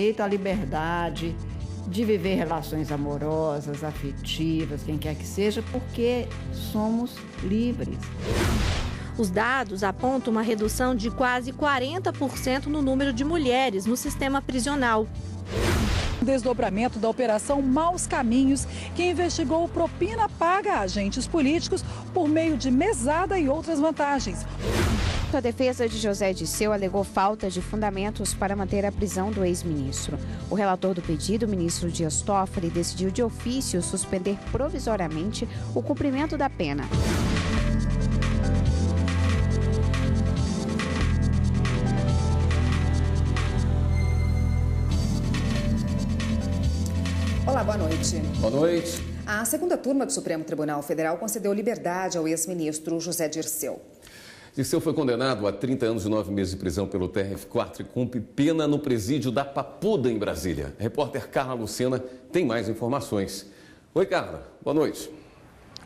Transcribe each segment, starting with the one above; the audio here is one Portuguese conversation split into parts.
direito à liberdade de viver relações amorosas, afetivas, quem quer que seja, porque somos livres. Os dados apontam uma redução de quase 40% no número de mulheres no sistema prisional. Desdobramento da Operação Maus Caminhos, que investigou propina paga a agentes políticos por meio de mesada e outras vantagens. A defesa de José Dirceu alegou falta de fundamentos para manter a prisão do ex-ministro. O relator do pedido, o ministro Dias Toffoli, decidiu de ofício suspender provisoriamente o cumprimento da pena. Olá, boa noite. Boa noite. A segunda turma do Supremo Tribunal Federal concedeu liberdade ao ex-ministro José Dirceu. Dirceu foi condenado a 30 anos e 9 meses de prisão pelo TRF4 e cumpre pena no presídio da Papuda, em Brasília. A repórter Carla Lucena tem mais informações. Oi, Carla. Boa noite.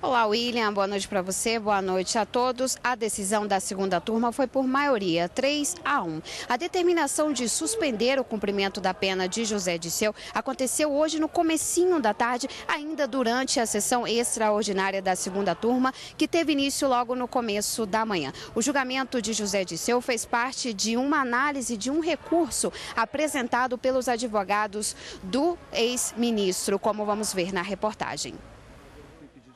Olá, William. Boa noite para você, boa noite a todos. A decisão da segunda turma foi por maioria, 3-1. A determinação de suspender o cumprimento da pena de José Dirceu aconteceu hoje no comecinho da tarde, ainda durante a sessão extraordinária da segunda turma, que teve início logo no começo da manhã. O julgamento de José Dirceu fez parte de uma análise de um recurso apresentado pelos advogados do ex-ministro, como vamos ver na reportagem.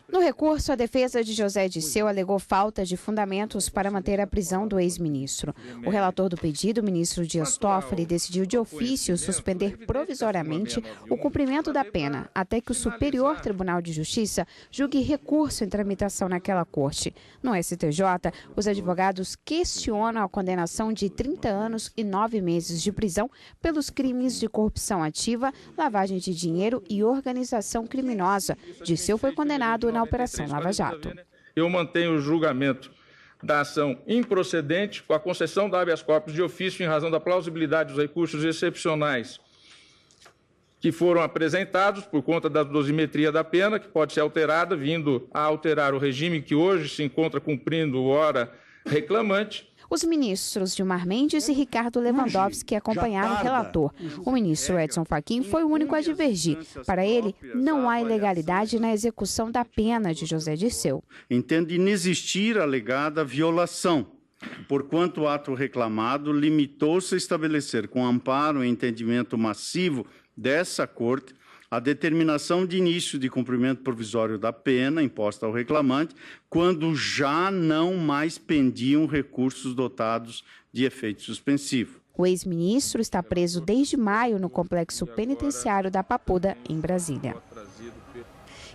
No recurso, a defesa de José Dirceu alegou falta de fundamentos para manter a prisão do ex-ministro. O relator do pedido, o ministro Dias Toffoli, decidiu de ofício suspender provisoriamente o cumprimento da pena, até que o Superior Tribunal de Justiça julgue recurso em tramitação naquela corte. No STJ, os advogados questionam a condenação de 30 anos e 9 meses de prisão pelos crimes de corrupção ativa, lavagem de dinheiro e organização criminosa. Dirceu foi condenado na Operação Lava Jato. Eu mantenho o julgamento da ação improcedente com a concessão da habeas corpus de ofício em razão da plausibilidade dos recursos excepcionais que foram apresentados por conta da dosimetria da pena, que pode ser alterada, vindo a alterar o regime que hoje se encontra cumprindo o ora reclamante. Os ministros Gilmar Mendes e Ricardo Lewandowski acompanharam o relator. O ministro Edson Fachin foi o único a divergir. Para ele, não há ilegalidade na execução da pena de José Dirceu. Entende inexistir a alegada violação, porquanto o ato reclamado limitou-se a estabelecer, com amparo e entendimento massivo dessa Corte, a determinação de início de cumprimento provisório da pena imposta ao reclamante, quando já não mais pendiam recursos dotados de efeito suspensivo. O ex-ministro está preso desde maio no complexo penitenciário da Papuda, em Brasília.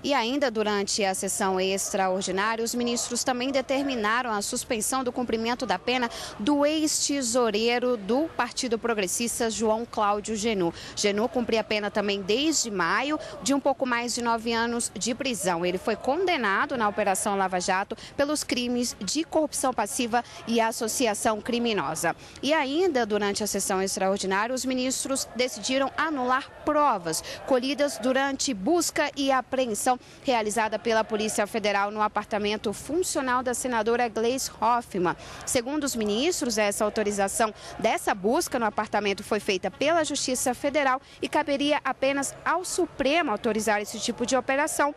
E ainda durante a sessão extraordinária, os ministros também determinaram a suspensão do cumprimento da pena do ex-tesoureiro do Partido Progressista, João Cláudio Genu. Genu cumpria a pena também desde maio, de um pouco mais de 9 anos de prisão. Ele foi condenado na Operação Lava Jato pelos crimes de corrupção passiva e associação criminosa. E ainda durante a sessão extraordinária, os ministros decidiram anular provas colhidas durante busca e apreensão realizada pela Polícia Federal no apartamento funcional da senadora Gleisi Hoffmann. Segundo os ministros, essa autorização dessa busca no apartamento foi feita pela Justiça Federal e caberia apenas ao Supremo autorizar esse tipo de operação,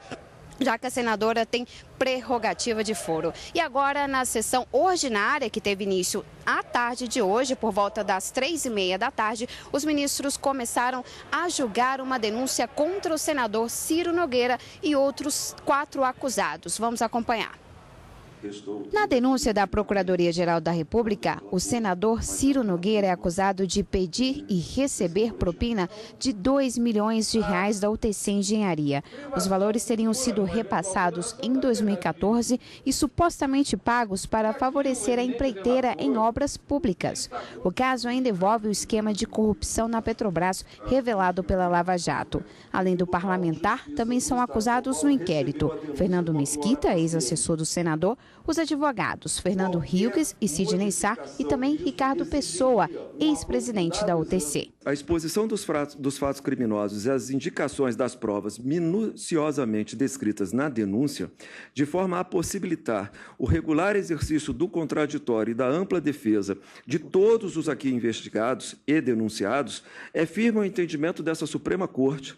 já que a senadora tem prerrogativa de foro. E agora, na sessão ordinária, que teve início à tarde de hoje, por volta das 3h30 da tarde, os ministros começaram a julgar uma denúncia contra o senador Ciro Nogueira e outros 4 acusados. Vamos acompanhar. Na denúncia da Procuradoria-Geral da República, o senador Ciro Nogueira é acusado de pedir e receber propina de R$2 milhões da UTC Engenharia. Os valores teriam sido repassados em 2014 e supostamente pagos para favorecer a empreiteira em obras públicas. O caso ainda envolve o esquema de corrupção na Petrobras revelado pela Lava Jato. Além do parlamentar, também são acusados no inquérito Fernando Mesquita, ex-assessor do senador, os advogados Fernando Hilques e Sidney Sá e também Ricardo Pessoa, ex-presidente da UTC. A exposição dos fatos criminosos e as indicações das provas minuciosamente descritas na denúncia, de forma a possibilitar o regular exercício do contraditório e da ampla defesa de todos os aqui investigados e denunciados, é firme o entendimento dessa Suprema Corte,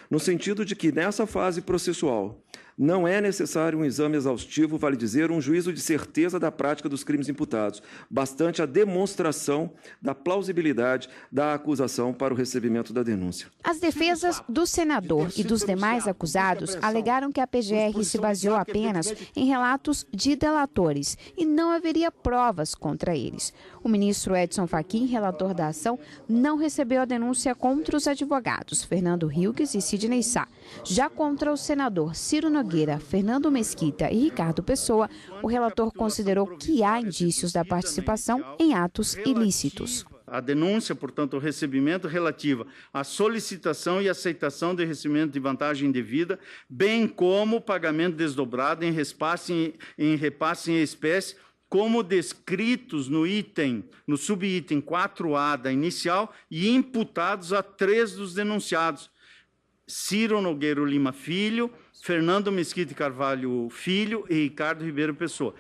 no sentido de que, nessa fase processual, não é necessário um exame exaustivo, vale dizer, um juízo de certeza da prática dos crimes imputados, bastante a demonstração da plausibilidade da acusação para o recebimento da denúncia. As defesas do senador e dos demais acusados alegaram que a PGR se baseou apenas em relatos de delatores e não haveria provas contra eles. O ministro Edson Fachin, relator da ação, não recebeu a denúncia contra os advogados Fernando Hilques e Sidney Sá. Já contra o senador Ciro Nogueira, Fernando Mesquita e Ricardo Pessoa, o relator considerou que há indícios da participação em atos ilícitos. A denúncia, portanto, o recebimento relativa à solicitação e aceitação de recebimento de vantagem indevida, bem como o pagamento desdobrado em repasse em espécie, como descritos no subitem 4A da inicial e imputados a 3 dos denunciados: Ciro Nogueira Lima Filho, Fernando Mesquita Carvalho Filho e Ricardo Ribeiro Pessoa.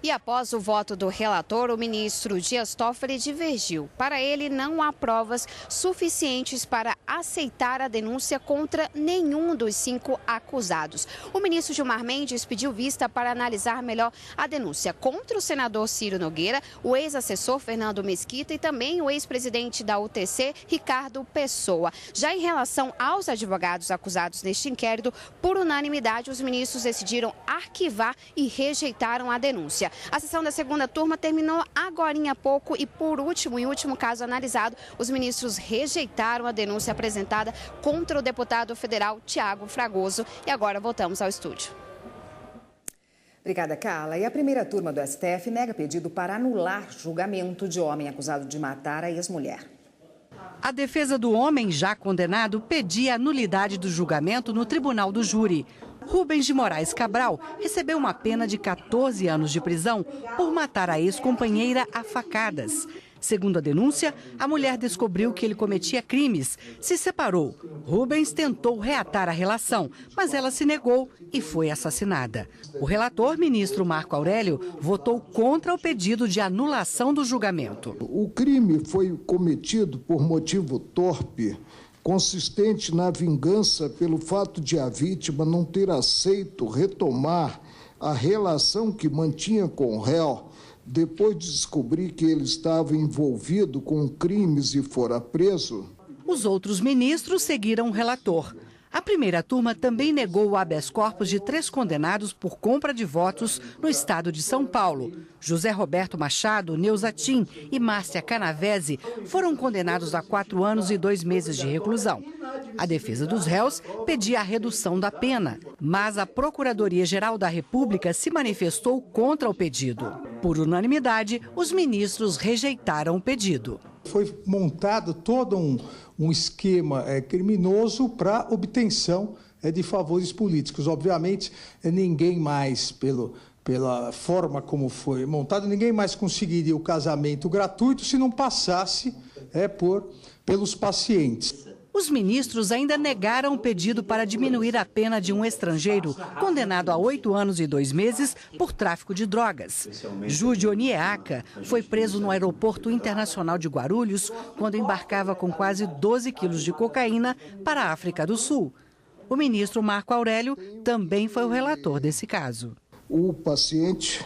E após o voto do relator, o ministro Dias Toffoli divergiu. Para ele, não há provas suficientes para aceitar a denúncia contra nenhum dos 5 acusados. O ministro Gilmar Mendes pediu vista para analisar melhor a denúncia contra o senador Ciro Nogueira, o ex-assessor Fernando Mesquita e também o ex-presidente da UTC, Ricardo Pessoa. Já em relação aos advogados acusados neste inquérito, por unanimidade, os ministros decidiram arquivar e rejeitaram a denúncia. A sessão da segunda turma terminou agorinha há pouco e, por último, em último caso analisado, os ministros rejeitaram a denúncia apresentada contra o deputado federal Tiago Fragoso. E agora voltamos ao estúdio. Obrigada, Carla. E a primeira turma do STF nega pedido para anular julgamento de homem acusado de matar a ex-mulher. A defesa do homem já condenado pedia a nulidade do julgamento no tribunal do júri. Rubens de Moraes Cabral recebeu uma pena de 14 anos de prisão por matar a ex-companheira a facadas. Segundo a denúncia, a mulher descobriu que ele cometia crimes, se separou. Rubens tentou reatar a relação, mas ela se negou e foi assassinada. O relator, ministro Marco Aurélio, votou contra o pedido de anulação do julgamento. O crime foi cometido por motivo torpe, consistente na vingança pelo fato de a vítima não ter aceito retomar a relação que mantinha com o réu, depois de descobrir que ele estava envolvido com crimes e fora preso. Os outros ministros seguiram o relator. A primeira turma também negou o habeas corpus de 3 condenados por compra de votos no estado de São Paulo. José Roberto Machado, Neuza Tim e Márcia Canavese foram condenados a 4 anos e 2 meses de reclusão. A defesa dos réus pedia a redução da pena, mas a Procuradoria-Geral da República se manifestou contra o pedido. Por unanimidade, os ministros rejeitaram o pedido. Foi montado todo um esquema criminoso para obtenção de favores políticos. Obviamente, ninguém mais, pela forma como foi montado, ninguém mais conseguiria o casamento gratuito se não passasse pelos pacientes. Os ministros ainda negaram o pedido para diminuir a pena de um estrangeiro condenado a 8 anos e 2 meses por tráfico de drogas. Júlio Onieaka foi preso no aeroporto internacional de Guarulhos quando embarcava com quase 12 quilos de cocaína para a África do Sul. O ministro Marco Aurélio também foi o relator desse caso. O paciente,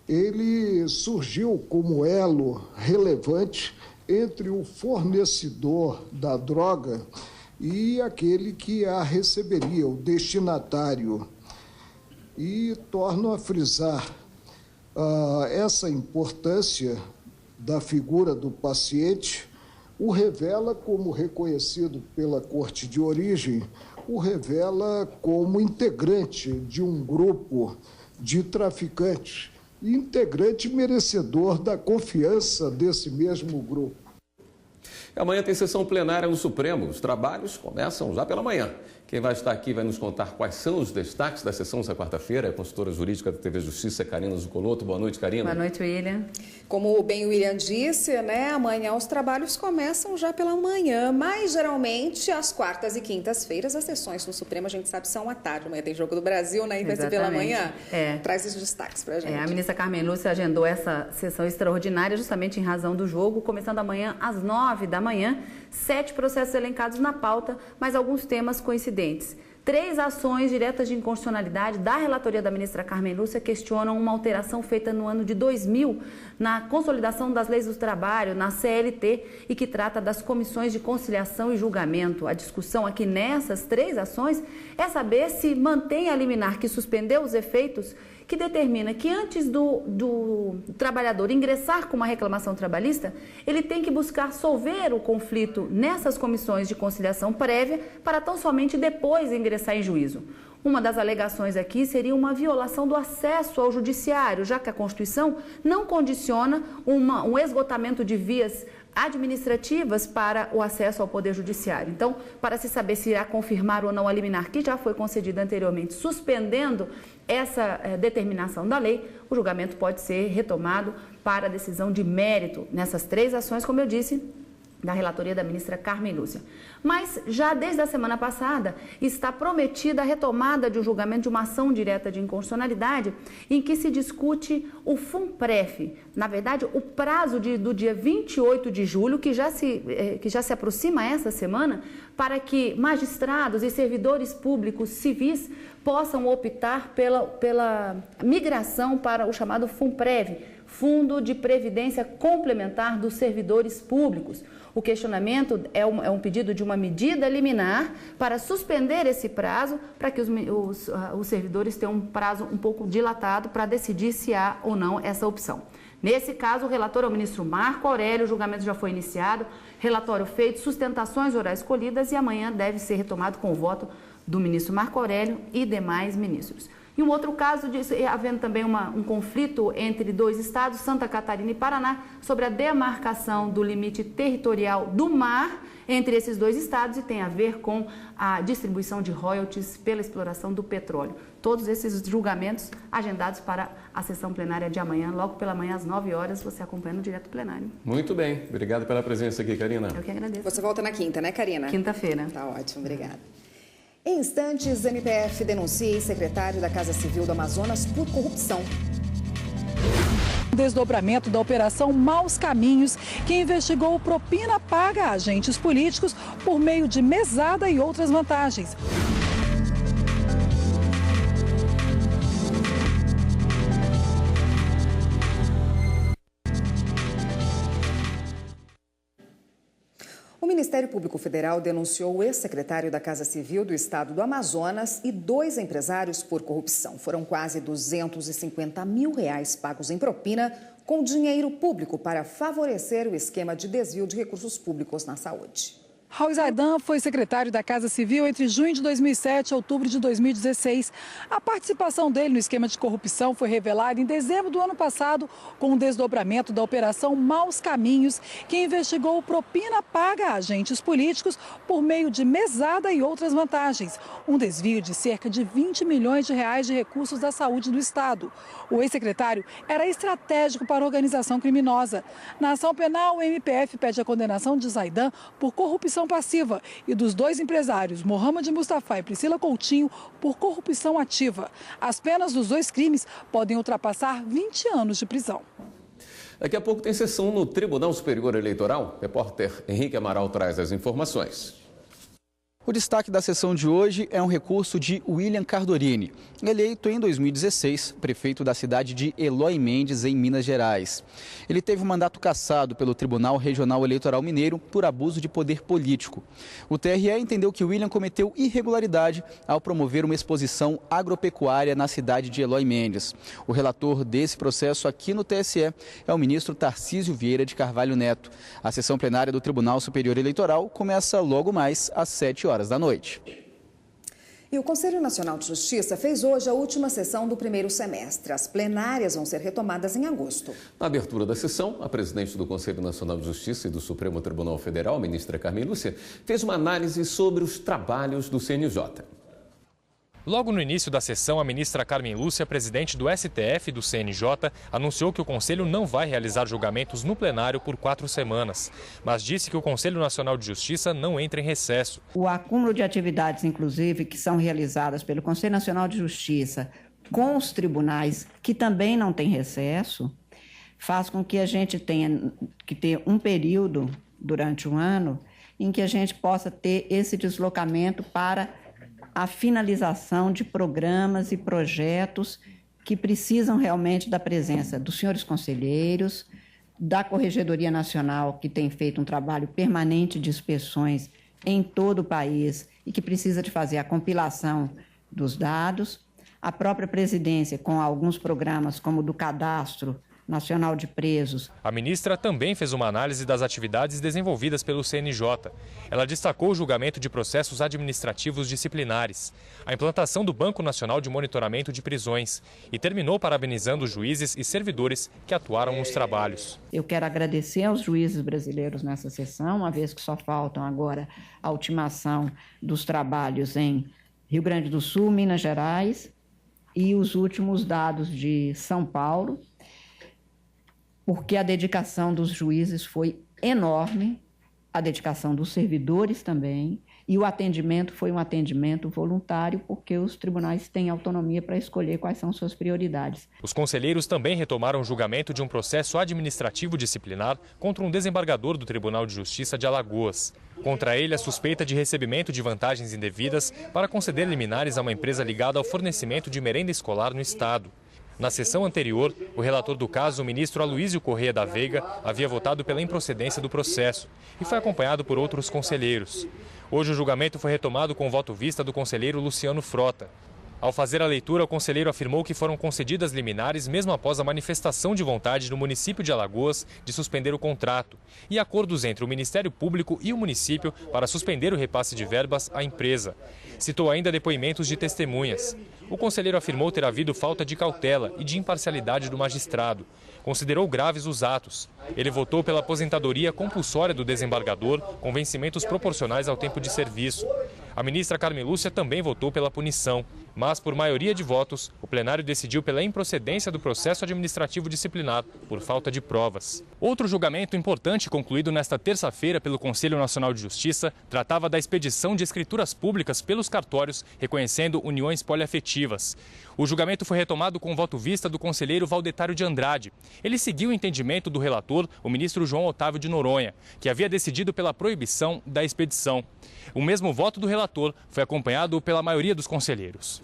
ele surgiu como elo relevante entre o fornecedor da droga e aquele que a receberia, o destinatário. E torno a frisar essa importância da figura do paciente, o revela como reconhecido pela Corte de Origem, o revela como integrante de um grupo de traficantes, integrante merecedor da confiança desse mesmo grupo. Amanhã tem sessão plenária no Supremo. Os trabalhos começam já pela manhã. Quem vai estar aqui vai nos contar quais são os destaques da sessão dessa quarta-feira é a consultora jurídica da TV Justiça, Karina Zucolotto. Boa noite, Karina. Boa noite, William. Como bem o William disse, né, amanhã os trabalhos começam já pela manhã, mas geralmente às quartas e quintas-feiras as sessões no Supremo, a gente sabe, são à tarde. Amanhã tem Jogo do Brasil, né, e vai ser pela manhã. Traz os destaques pra gente. A ministra Carmen Lúcia agendou essa sessão extraordinária justamente em razão do jogo, começando amanhã às 9 da manhã. 7 processos elencados na pauta, mas alguns temas coincidentes. 3 ações diretas de inconstitucionalidade da relatoria da ministra Carmen Lúcia questionam uma alteração feita no ano de 2000 na consolidação das leis do trabalho, na CLT, e que trata das comissões de conciliação e julgamento. A discussão aqui nessas 3 ações é saber se mantém a liminar que suspendeu os efeitos, que determina que antes do trabalhador ingressar com uma reclamação trabalhista, ele tem que buscar solver o conflito nessas comissões de conciliação prévia para tão somente depois ingressar em juízo. Uma das alegações aqui seria uma violação do acesso ao judiciário, já que a Constituição não condiciona um esgotamento de vias administrativas para o acesso ao Poder Judiciário. Então, para se saber se irá confirmar ou não a liminar que já foi concedida anteriormente, suspendendo essa determinação da lei, o julgamento pode ser retomado para a decisão de mérito nessas 3 ações, como eu disse, da relatoria da ministra Carmen Lúcia. Mas já desde a semana passada está prometida a retomada de um julgamento de uma ação direta de inconstitucionalidade em que se discute o FUNPREF. Na verdade, o prazo do dia 28 de julho, que já se aproxima essa semana, para que magistrados e servidores públicos civis possam optar pela migração para o chamado FUNPREV, Fundo de Previdência Complementar dos Servidores Públicos. O questionamento é um pedido de uma medida liminar para suspender esse prazo, para que os servidores tenham um prazo um pouco dilatado para decidir se há ou não essa opção. Nesse caso, o relator é o ministro Marco Aurélio, o julgamento já foi iniciado, relatório feito, sustentações orais colhidas e amanhã deve ser retomado com o voto do ministro Marco Aurélio e demais ministros. Em um outro caso, havendo também um conflito entre 2 estados, Santa Catarina e Paraná, sobre a demarcação do limite territorial do mar entre esses 2 estados e tem a ver com a distribuição de royalties pela exploração do petróleo. Todos esses julgamentos agendados para a sessão plenária de amanhã, logo pela manhã às 9 horas, você acompanha no Direto Plenário. Muito bem, obrigado pela presença aqui, Karina. Eu que agradeço. Você volta na quinta, né, Karina? Quinta-feira. Tá ótimo, obrigada. Em instantes, MPF denuncia ex-secretário da Casa Civil do Amazonas por corrupção. Desdobramento da Operação Maus Caminhos, que investigou propina paga a agentes políticos por meio de mesada e outras vantagens. O Ministério Público Federal denunciou o ex-secretário da Casa Civil do Estado do Amazonas e 2 empresários por corrupção. Foram quase R$250 mil pagos em propina com dinheiro público para favorecer o esquema de desvio de recursos públicos na saúde. Raul Zaidan foi secretário da Casa Civil entre junho de 2007 e outubro de 2016. A participação dele no esquema de corrupção foi revelada em dezembro do ano passado com o desdobramento da Operação Maus Caminhos, que investigou propina paga a agentes políticos por meio de mesada e outras vantagens. Um desvio de cerca de R$20 milhões de recursos da saúde do Estado. O ex-secretário era estratégico para a organização criminosa. Na ação penal, o MPF pede a condenação de Zaidan por corrupção passiva e dos 2 empresários, Mohamed Mustafa e Priscila Coutinho, por corrupção ativa. As penas dos 2 crimes podem ultrapassar 20 anos de prisão. Daqui a pouco tem sessão no Tribunal Superior Eleitoral. O repórter Henrique Amaral traz as informações. O destaque da sessão de hoje é um recurso de William Cardorini, eleito em 2016, prefeito da cidade de Eloy Mendes, em Minas Gerais. Ele teve o mandato cassado pelo Tribunal Regional Eleitoral Mineiro por abuso de poder político. O TRE entendeu que William cometeu irregularidade ao promover uma exposição agropecuária na cidade de Eloy Mendes. O relator desse processo aqui no TSE é o ministro Tarcísio Vieira de Carvalho Neto. A sessão plenária do Tribunal Superior Eleitoral começa logo mais às 7 horas da noite. E o Conselho Nacional de Justiça fez hoje a última sessão do primeiro semestre. As plenárias vão ser retomadas em agosto. Na abertura da sessão, a presidente do Conselho Nacional de Justiça e do Supremo Tribunal Federal, a ministra Carmen Lúcia, fez uma análise sobre os trabalhos do CNJ. Logo no início da sessão, a ministra Carmen Lúcia, presidente do STF e do CNJ, anunciou que o Conselho não vai realizar julgamentos no plenário por 4 semanas, mas disse que o Conselho Nacional de Justiça não entra em recesso. O acúmulo de atividades, inclusive, que são realizadas pelo Conselho Nacional de Justiça com os tribunais, que também não têm recesso, faz com que a gente tenha que ter um período durante um ano em que a gente possa ter esse deslocamento para a finalização de programas e projetos que precisam realmente da presença dos senhores conselheiros, da Corregedoria Nacional, que tem feito um trabalho permanente de inspeções em todo o país e que precisa de fazer a compilação dos dados, a própria presidência com alguns programas como o do Cadastro Nacional de Presos. A ministra também fez uma análise das atividades desenvolvidas pelo CNJ. Ela destacou o julgamento de processos administrativos disciplinares, a implantação do Banco Nacional de Monitoramento de Prisões e terminou parabenizando os juízes e servidores que atuaram nos trabalhos. Eu quero agradecer aos juízes brasileiros nessa sessão, uma vez que só faltam agora a ultimação dos trabalhos em Rio Grande do Sul, Minas Gerais e os últimos dados de São Paulo, porque a dedicação dos juízes foi enorme, a dedicação dos servidores também, e o atendimento foi um atendimento voluntário, porque os tribunais têm autonomia para escolher quais são suas prioridades. Os conselheiros também retomaram o julgamento de um processo administrativo disciplinar contra um desembargador do Tribunal de Justiça de Alagoas. Contra ele, a suspeita de recebimento de vantagens indevidas para conceder liminares a uma empresa ligada ao fornecimento de merenda escolar no estado. Na sessão anterior, o relator do caso, o ministro Aloísio Corrêa da Veiga, havia votado pela improcedência do processo e foi acompanhado por outros conselheiros. Hoje o julgamento foi retomado com o voto vista do conselheiro Luciano Frota. Ao fazer a leitura, o conselheiro afirmou que foram concedidas liminares mesmo após a manifestação de vontade no município de Alagoas de suspender o contrato e acordos entre o Ministério Público e o município para suspender o repasse de verbas à empresa. Citou ainda depoimentos de testemunhas. O conselheiro afirmou ter havido falta de cautela e de imparcialidade do magistrado. Considerou graves os atos. Ele votou pela aposentadoria compulsória do desembargador com vencimentos proporcionais ao tempo de serviço. A ministra Carmen Lúcia também votou pela punição, mas por maioria de votos, o plenário decidiu pela improcedência do processo administrativo disciplinar por falta de provas. Outro julgamento importante concluído nesta terça-feira pelo Conselho Nacional de Justiça tratava da expedição de escrituras públicas pelos cartórios reconhecendo uniões poliafetivas. O julgamento foi retomado com o voto vista do conselheiro Valdetário de Andrade. Ele seguiu o entendimento do relator, o ministro João Otávio de Noronha, que havia decidido pela proibição da expedição. O mesmo voto do relator foi acompanhado pela maioria dos conselheiros.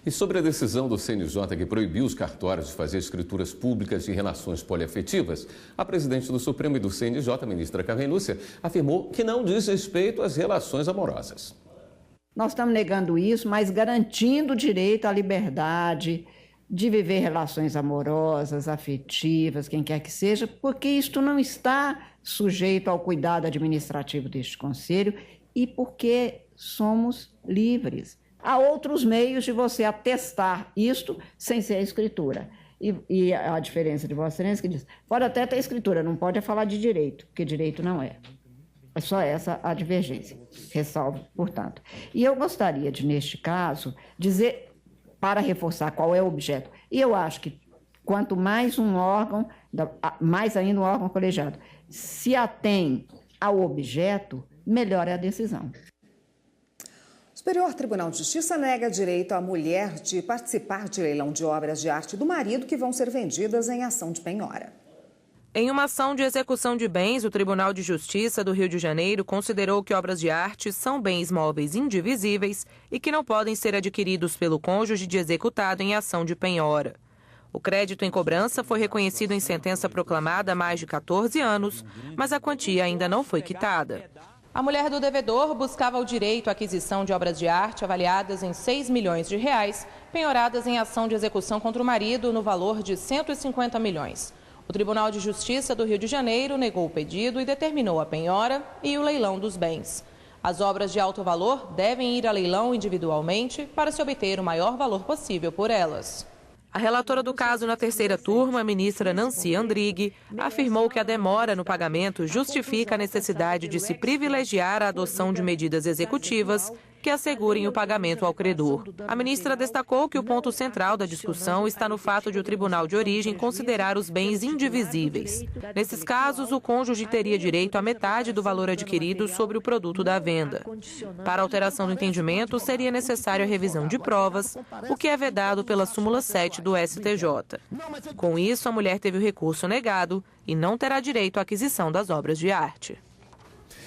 E sobre a decisão do CNJ que proibiu os cartórios de fazer escrituras públicas de relações poliafetivas, a presidente do Supremo e do CNJ, a ministra Carmen Lúcia, afirmou que não diz respeito às relações amorosas. Nós estamos negando isso, mas garantindo o direito à liberdade de viver relações amorosas, afetivas, quem quer que seja, porque isto não está sujeito ao cuidado administrativo deste Conselho e porque somos livres. Há outros meios de você atestar isto sem ser a escritura. E a diferença de Vossa Excelência que diz, pode até ter escritura, não pode falar de direito, porque direito não é. É só essa a divergência. Ressalvo, portanto. E eu gostaria de, neste caso, dizer, para reforçar qual é o objeto, e eu acho que quanto mais um órgão, mais ainda um órgão colegiado, se atém ao objeto, melhor é a decisão. O Superior Tribunal de Justiça nega direito à mulher de participar de leilão de obras de arte do marido que vão ser vendidas em ação de penhora. Em uma ação de execução de bens, o Tribunal de Justiça do Rio de Janeiro considerou que obras de arte são bens móveis indivisíveis e que não podem ser adquiridos pelo cônjuge de executado em ação de penhora. O crédito em cobrança foi reconhecido em sentença proclamada há mais de 14 anos, mas a quantia ainda não foi quitada. A mulher do devedor buscava o direito à aquisição de obras de arte avaliadas em 6 milhões de reais, penhoradas em ação de execução contra o marido no valor de 150 milhões. O Tribunal de Justiça do Rio de Janeiro negou o pedido e determinou a penhora e o leilão dos bens. As obras de alto valor devem ir a leilão individualmente para se obter o maior valor possível por elas. A relatora do caso na terceira turma, a ministra Nancy Andrighi, afirmou que a demora no pagamento justifica a necessidade de se privilegiar a adoção de medidas executivas que assegurem o pagamento ao credor. A ministra destacou que o ponto central da discussão está no fato de o tribunal de origem considerar os bens indivisíveis. Nesses casos, o cônjuge teria direito à metade do valor adquirido sobre o produto da venda. Para a alteração do entendimento, seria necessária a revisão de provas, o que é vedado pela súmula 7 do STJ. Com isso, a mulher teve o recurso negado e não terá direito à aquisição das obras de arte.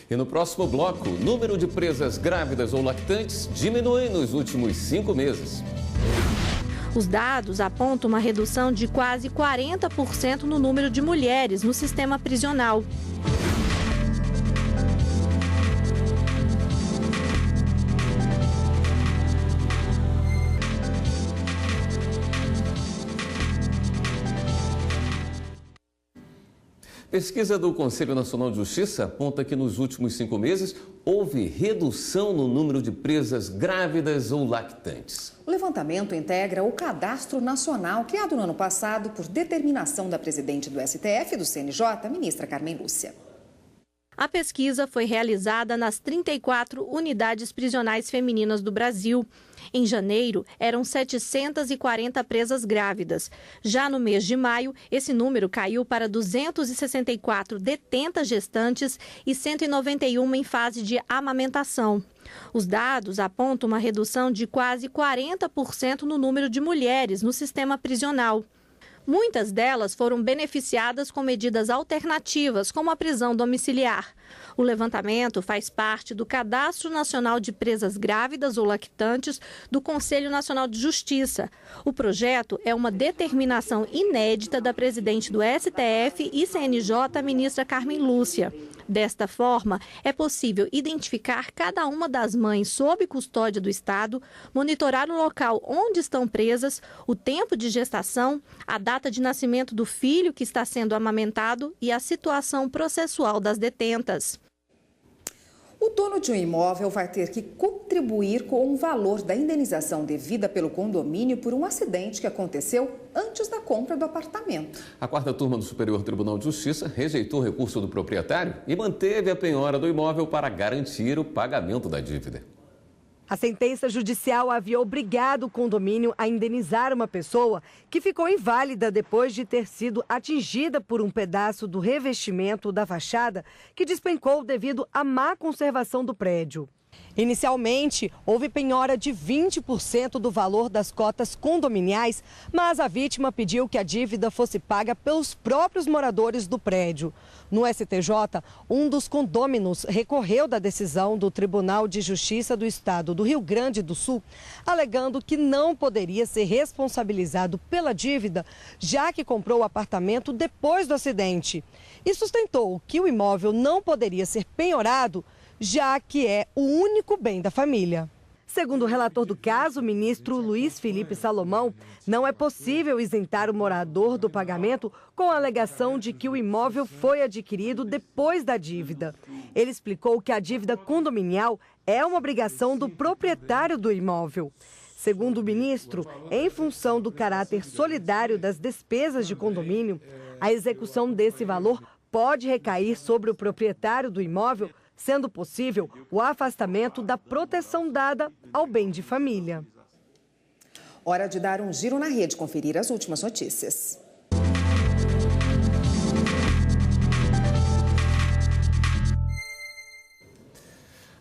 E no próximo bloco, o número de presas grávidas ou lactantes diminui nos últimos 5 meses. Os dados apontam uma redução de quase 40% no número de mulheres no sistema prisional. Pesquisa do Conselho Nacional de Justiça aponta que nos últimos 5 meses houve redução no número de presas grávidas ou lactantes. O levantamento integra o Cadastro Nacional, criado no ano passado por determinação da presidente do STF e do CNJ, ministra Carmen Lúcia. A pesquisa foi realizada nas 34 unidades prisionais femininas do Brasil. Em janeiro, eram 740 presas grávidas. Já no mês de maio, esse número caiu para 264 detentas gestantes e 191 em fase de amamentação. Os dados apontam uma redução de quase 40% no número de mulheres no sistema prisional. Muitas delas foram beneficiadas com medidas alternativas, como a prisão domiciliar. O levantamento faz parte do Cadastro Nacional de Presas Grávidas ou Lactantes do Conselho Nacional de Justiça. O projeto é uma determinação inédita da presidente do STF e CNJ, ministra Carmen Lúcia. Desta forma, é possível identificar cada uma das mães sob custódia do Estado, monitorar o local onde estão presas, o tempo de gestação, a data de nascimento do filho que está sendo amamentado e a situação processual das detentas. O dono de um imóvel vai ter que contribuir com o valor da indenização devida pelo condomínio por um acidente que aconteceu antes da compra do apartamento. A 4ª turma do Superior Tribunal de Justiça rejeitou o recurso do proprietário e manteve a penhora do imóvel para garantir o pagamento da dívida. A sentença judicial havia obrigado o condomínio a indenizar uma pessoa que ficou inválida depois de ter sido atingida por um pedaço do revestimento da fachada que despencou devido à má conservação do prédio. Inicialmente, houve penhora de 20% do valor das cotas condominiais, mas a vítima pediu que a dívida fosse paga pelos próprios moradores do prédio. No STJ, um dos condôminos recorreu da decisão do Tribunal de Justiça do Estado do Rio Grande do Sul, alegando que não poderia ser responsabilizado pela dívida, já que comprou o apartamento depois do acidente. E sustentou que o imóvel não poderia ser penhorado, já que é o único bem da família. Segundo o relator do caso, o ministro Luiz Felipe Salomão, não é possível isentar o morador do pagamento com a alegação de que o imóvel foi adquirido depois da dívida. Ele explicou que a dívida condominial é uma obrigação do proprietário do imóvel. Segundo o ministro, em função do caráter solidário das despesas de condomínio, a execução desse valor pode recair sobre o proprietário do imóvel, sendo possível o afastamento da proteção dada ao bem de família. Hora de dar um giro na rede, conferir as últimas notícias.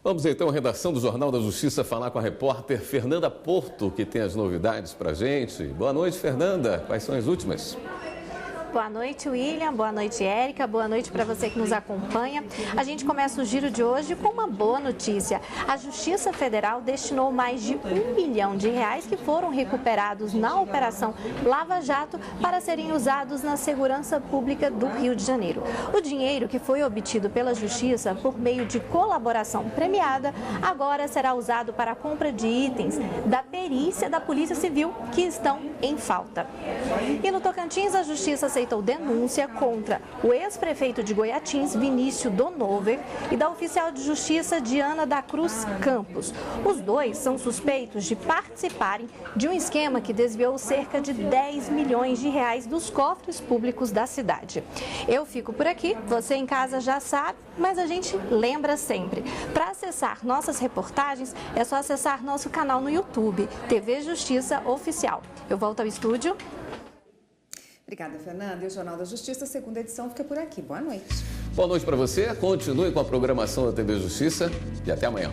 Vamos então à redação do Jornal da Justiça falar com a repórter Fernanda Porto, que tem as novidades para a gente. Boa noite, Fernanda. Quais são as últimas? Boa noite, William. Boa noite, Érica. Boa noite para você que nos acompanha. A gente começa o giro de hoje com uma boa notícia. A Justiça Federal destinou mais de R$1 bilhão que foram recuperados na Operação Lava Jato para serem usados na segurança pública do Rio de Janeiro. O dinheiro que foi obtido pela Justiça por meio de colaboração premiada agora será usado para a compra de itens da perícia da Polícia Civil que estão em falta. E no Tocantins, a Justiça aceitou denúncia contra o ex-prefeito de Goiatins, Vinícius Donover, e da oficial de justiça Diana da Cruz Campos. Os dois são suspeitos de participarem de um esquema que desviou cerca de 10 milhões de reais dos cofres públicos da cidade. Eu fico por aqui, você em casa já sabe, mas a gente lembra sempre. Para acessar nossas reportagens, é só acessar nosso canal no YouTube, TV Justiça Oficial. Eu volto ao estúdio. Obrigada, Fernanda. E o Jornal da Justiça, segunda edição, fica por aqui. Boa noite. Boa noite para você. Continue com a programação da TV Justiça e até amanhã.